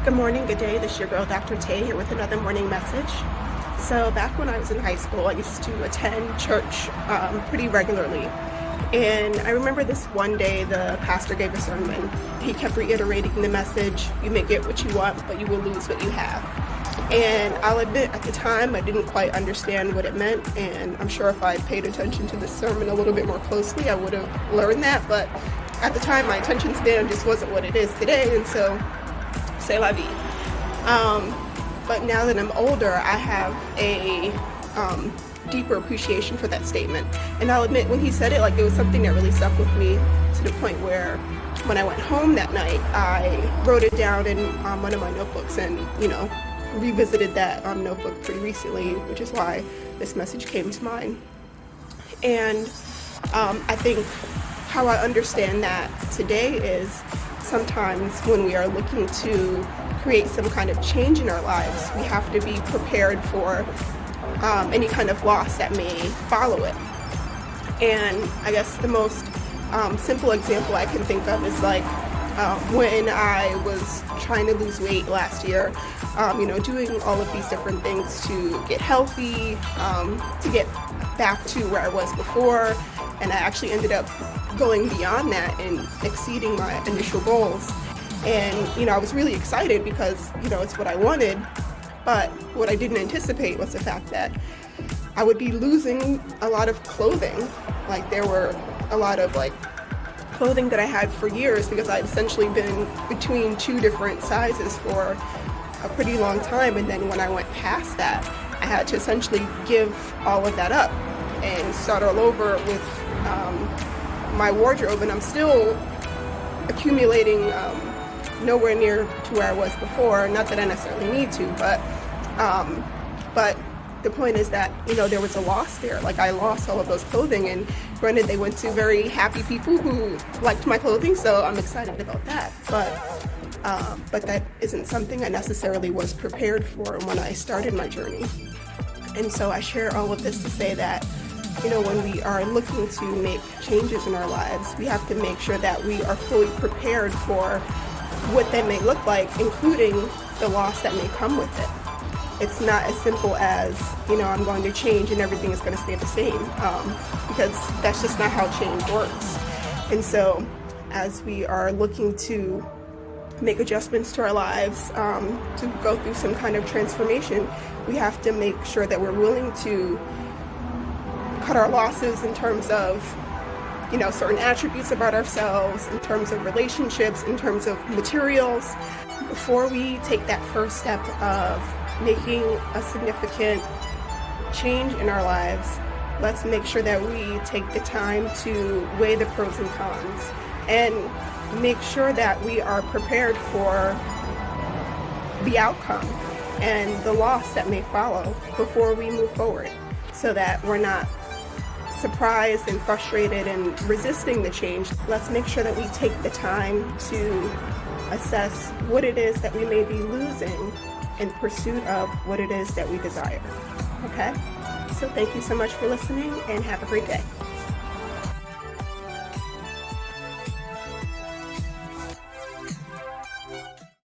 Good morning, good day. This is your girl, Dr. Tay, here with another morning message. So back when I was in high school, I used to attend church pretty regularly. And I remember this one day the pastor gave a sermon. He kept reiterating the message, you may get what you want, but you will lose what you have. And I'll admit, at the time, I didn't quite understand what it meant. And I'm sure if I paid attention to the sermon a little bit more closely, I would have learned that. But at the time, my attention span just wasn't what it is today. And so, c'est la vie. But now that I'm older, I have a deeper appreciation for that statement. And I'll admit, when he said it, it was something that really stuck with me to the point where when I went home that night, I wrote it down in one of my notebooks and, revisited that notebook pretty recently, which is why this message came to mind. And I think how I understand that today is sometimes when we are looking to create some kind of change in our lives, we have to be prepared for any kind of loss that may follow it. And I guess the most simple example I can think of is when I was trying to lose weight last year, doing all of these different things to get healthy, to get back to where I was before. And I actually ended up going beyond that and exceeding my initial goals. And, I was really excited because, it's what I wanted. But what I didn't anticipate was the fact that I would be losing a lot of clothing. There were a lot of clothing that I had for years because I'd essentially been between two different sizes for a pretty long time. And then when I went past that, I had to essentially give all of that up and start all over with my wardrobe. And I'm still accumulating nowhere near to where I was before. Not that I necessarily need to, but the point is that, there was a loss there. I lost all of those clothing, and granted, they went to very happy people who liked my clothing, so I'm excited about that. But that isn't something I necessarily was prepared for when I started my journey. And so I share all of this to say that, when we are looking to make changes in our lives, we have to make sure that we are fully prepared for what that may look like, including the loss that may come with it. It's not as simple as, I'm going to change and everything is going to stay the same, because that's just not how change works. And so as we are looking to make adjustments to our lives, to go through some kind of transformation, we have to make sure that we're willing to cut our losses in terms of, certain attributes about ourselves, in terms of relationships, in terms of materials. Before we take that first step of making a significant change in our lives, let's make sure that we take the time to weigh the pros and cons and make sure that we are prepared for the outcome and the loss that may follow before we move forward, so that we're not surprised and frustrated and resisting the change. Let's make sure that we take the time to assess what it is that we may be losing in pursuit of what it is that we desire. Okay? So thank you so much for listening and have a great day.